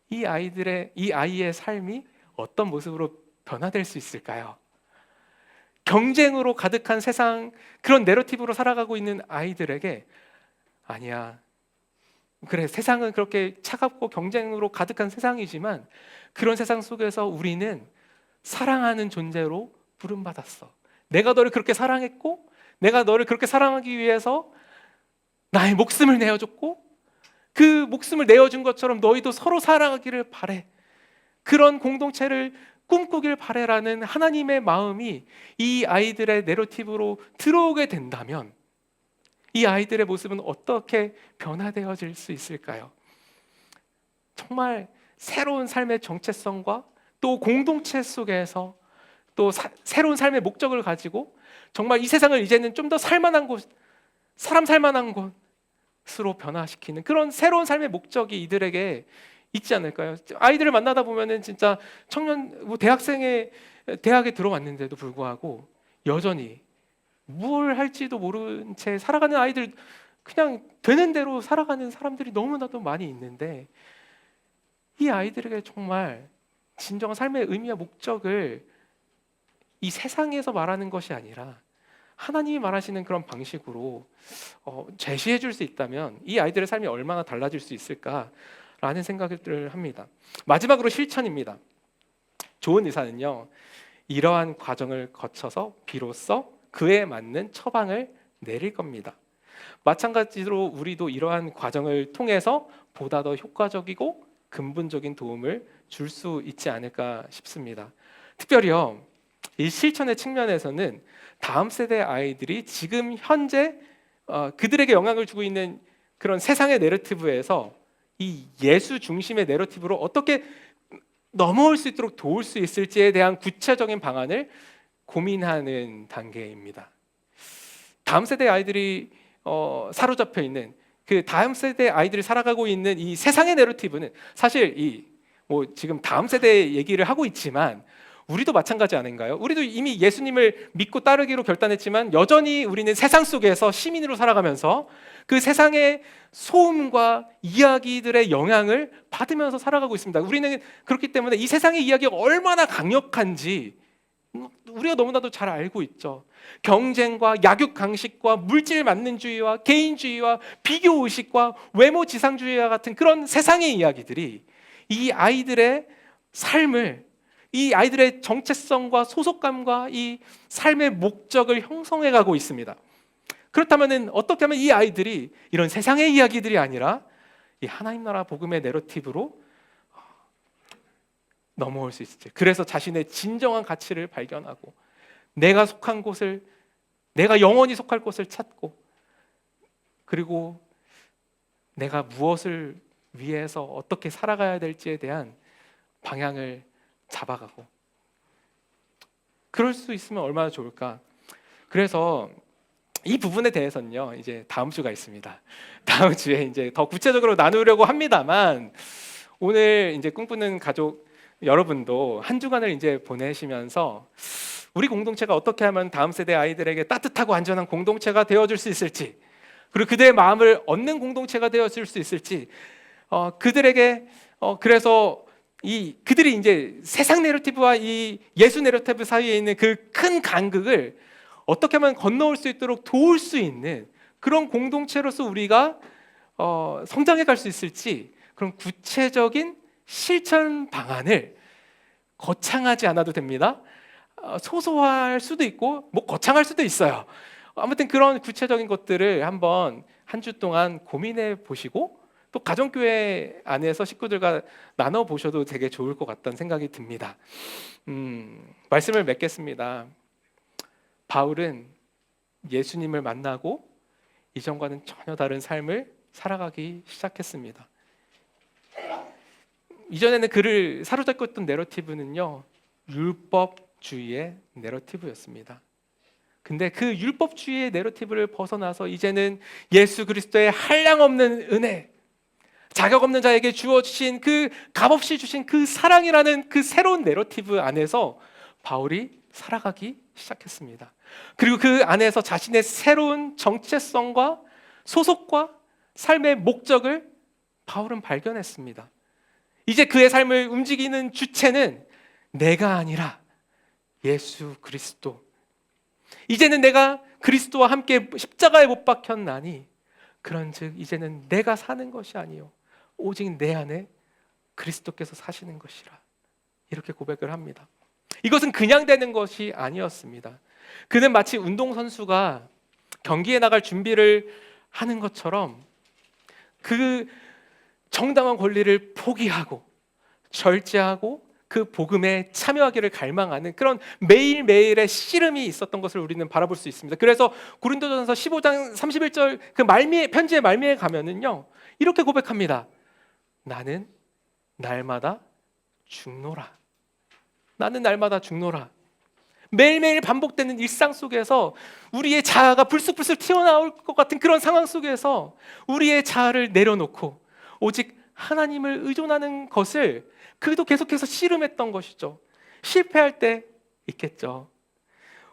이 아이의 삶이 어떤 모습으로 변화될 수 있을까요? 경쟁으로 가득한 세상, 그런 내러티브로 살아가고 있는 아이들에게 아니야, 그래, 세상은 그렇게 차갑고 경쟁으로 가득한 세상이지만 그런 세상 속에서 우리는 사랑하는 존재로 부름받았어. 내가 너를 그렇게 사랑했고 내가 너를 그렇게 사랑하기 위해서 나의 목숨을 내어줬고 그 목숨을 내어준 것처럼 너희도 서로 사랑하기를 바래. 그런 공동체를 꿈꾸길 바래라는 하나님의 마음이 이 아이들의 내러티브로 들어오게 된다면 이 아이들의 모습은 어떻게 변화되어질 수 있을까요? 정말 새로운 삶의 정체성과 또 공동체 속에서 또 새로운 삶의 목적을 가지고 정말 이 세상을 이제는 좀 더 살만한 곳, 사람 살만한 곳으로 변화시키는 그런 새로운 삶의 목적이 이들에게 있지 않을까요? 아이들을 만나다 보면은 진짜 대학에 들어왔는데도 불구하고 여전히 뭘 할지도 모른 채 살아가는 아이들, 그냥 되는 대로 살아가는 사람들이 너무나도 많이 있는데 이 아이들에게 정말 진정한 삶의 의미와 목적을 이 세상에서 말하는 것이 아니라 하나님이 말하시는 그런 방식으로 제시해 줄 수 있다면 이 아이들의 삶이 얼마나 달라질 수 있을까라는 생각을 합니다. 마지막으로 실천입니다. 좋은 의사는요, 이러한 과정을 거쳐서 비로소 그에 맞는 처방을 내릴 겁니다. 마찬가지로 우리도 이러한 과정을 통해서 보다 더 효과적이고 근본적인 도움을 줄 수 있지 않을까 싶습니다. 특별히요, 이 실천의 측면에서는 다음 세대 아이들이 지금 현재 그들에게 영향을 주고 있는 그런 세상의 내러티브에서 이 예수 중심의 내러티브로 어떻게 넘어올 수 있도록 도울 수 있을지에 대한 구체적인 방안을 고민하는 단계입니다. 다음 세대 아이들이 사로잡혀 있는 그 다음 세대 아이들이 살아가고 있는 이 세상의 내러티브는 사실 지금 다음 세대 얘기를 하고 있지만 우리도 마찬가지 아닌가요? 우리도 이미 예수님을 믿고 따르기로 결단했지만 여전히 우리는 세상 속에서 시민으로 살아가면서 그 세상의 소음과 이야기들의 영향을 받으면서 살아가고 있습니다. 우리는 그렇기 때문에 이 세상의 이야기가 얼마나 강력한지 우리가 너무나도 잘 알고 있죠. 경쟁과 약육강식과 물질 만능주의와 개인주의와 비교의식과 외모지상주의와 같은 그런 세상의 이야기들이 이 아이들의 삶을, 이 아이들의 정체성과 소속감과 이 삶의 목적을 형성해 가고 있습니다. 그렇다면 어떻게 하면 이 아이들이 이런 세상의 이야기들이 아니라 이 하나님 나라 복음의 내러티브로 넘어올 수 있을지, 그래서 자신의 진정한 가치를 발견하고 내가 속한 곳을, 내가 영원히 속할 곳을 찾고, 그리고 내가 무엇을 위해서 어떻게 살아가야 될지에 대한 방향을 잡아가고, 그럴 수 있으면 얼마나 좋을까. 그래서 이 부분에 대해서는요, 이제 다음 주가 있습니다. 다음 주에 이제 더 구체적으로 나누려고 합니다만, 오늘 이제 꿈꾸는 가족 여러분도 한 주간을 이제 보내시면서 우리 공동체가 어떻게 하면 다음 세대 아이들에게 따뜻하고 안전한 공동체가 되어줄 수 있을지, 그리고 그들의 마음을 얻는 공동체가 되어줄 수 있을지, 그들에게 그래서 이 그들이 이제 세상 내러티브와 이 예수 내러티브 사이에 있는 그 큰 간극을 어떻게 하면 건너올 수 있도록 도울 수 있는 그런 공동체로서 우리가 성장해 갈 수 있을지, 그런 구체적인 실천 방안을 거창하지 않아도 됩니다. 소소할 수도 있고 뭐 거창할 수도 있어요. 아무튼 그런 구체적인 것들을 한번 한 주 동안 고민해 보시고, 또 가정교회 안에서 식구들과 나눠 보셔도 되게 좋을 것 같다는 생각이 듭니다. 말씀을 맺겠습니다. 바울은 예수님을 만나고 이전과는 전혀 다른 삶을 살아가기 시작했습니다. 이전에는 그를 사로잡고 있던 내러티브는요, 율법주의의 내러티브였습니다. 근데 그 율법주의의 내러티브를 벗어나서 이제는 예수 그리스도의 한량없는 은혜, 자격 없는 자에게 주어주신 그 값없이 주신 그 사랑이라는 그 새로운 내러티브 안에서 바울이 살아가기 시작했습니다. 그리고 그 안에서 자신의 새로운 정체성과 소속과 삶의 목적을 바울은 발견했습니다. 이제 그의 삶을 움직이는 주체는 내가 아니라 예수 그리스도. 이제는 내가 그리스도와 함께 십자가에 못 박혔나니 그런즉 이제는 내가 사는 것이 아니요 오직 내 안에 그리스도께서 사시는 것이라, 이렇게 고백을 합니다. 이것은 그냥 되는 것이 아니었습니다. 그는 마치 운동선수가 경기에 나갈 준비를 하는 것처럼 그 정당한 권리를 포기하고 절제하고 그 복음에 참여하기를 갈망하는 그런 매일매일의 씨름이 있었던 것을 우리는 바라볼 수 있습니다. 그래서 고린도전서 15장 31절 그 편지의 말미에 가면은요, 이렇게 고백합니다. 나는 날마다 죽노라. 나는 날마다 죽노라. 매일매일 반복되는 일상 속에서 우리의 자아가 불쑥불쑥 튀어나올 것 같은 그런 상황 속에서 우리의 자아를 내려놓고 오직 하나님을 의존하는 것을 그도 계속해서 씨름했던 것이죠. 실패할 때 있겠죠.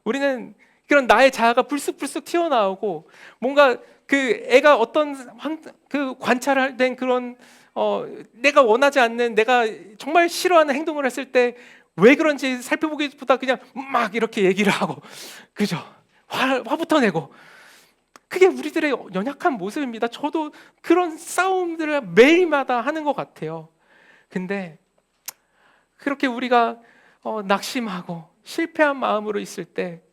우리는 그런 나의 자아가 불쑥불쑥 튀어나오고 뭔가 그 애가 어떤 그 관찰된 그런 내가 원하지 않는, 내가 정말 싫어하는 행동을 했을 때 왜 그런지 살펴보기보다 그냥 막 이렇게 얘기를 하고, 그죠? 화부터 내고, 그게 우리들의 연약한 모습입니다. 저도 그런 싸움들을 매일마다 하는 것 같아요. 근데 그렇게 우리가 낙심하고 실패한 마음으로 있을 때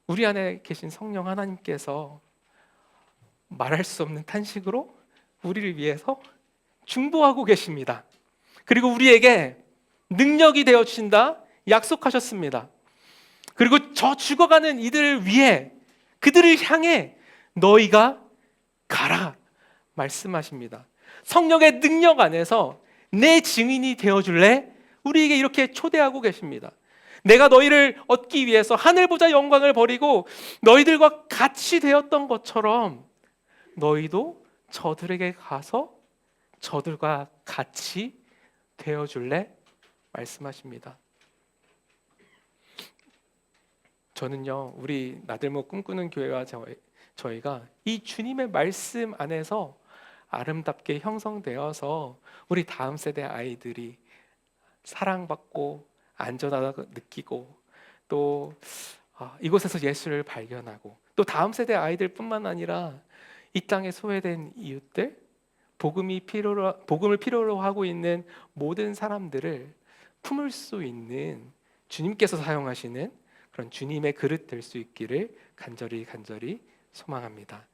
우리 안에 계신 성령 하나님께서 말할 수 없는 탄식으로 우리를 위해서 중보하고 계십니다. 그리고 우리에게 능력이 되어 주신다 약속하셨습니다. 그리고 저 죽어가는 이들을 위해, 그들을 향해 너희가 가라 말씀하십니다. 성령의 능력 안에서 내 증인이 되어줄래? 우리에게 이렇게 초대하고 계십니다. 내가 너희를 얻기 위해서 하늘보다 영광을 버리고 너희들과 같이 되었던 것처럼 너희도 저들에게 가서 저들과 같이 되어줄래? 말씀하십니다. 저는요, 우리 나들목 꿈꾸는 교회와 저희가 이 주님의 말씀 안에서 아름답게 형성되어서 우리 다음 세대 아이들이 사랑받고 안전하다고 느끼고, 또 이곳에서 예수를 발견하고, 또 다음 세대 아이들뿐만 아니라 이 땅에 소외된 이웃들, 복음을 필요로 하고 있는 모든 사람들을 품을 수 있는 주님께서 사용하시는 그런 주님의 그릇 될 수 있기를 간절히 소망합니다.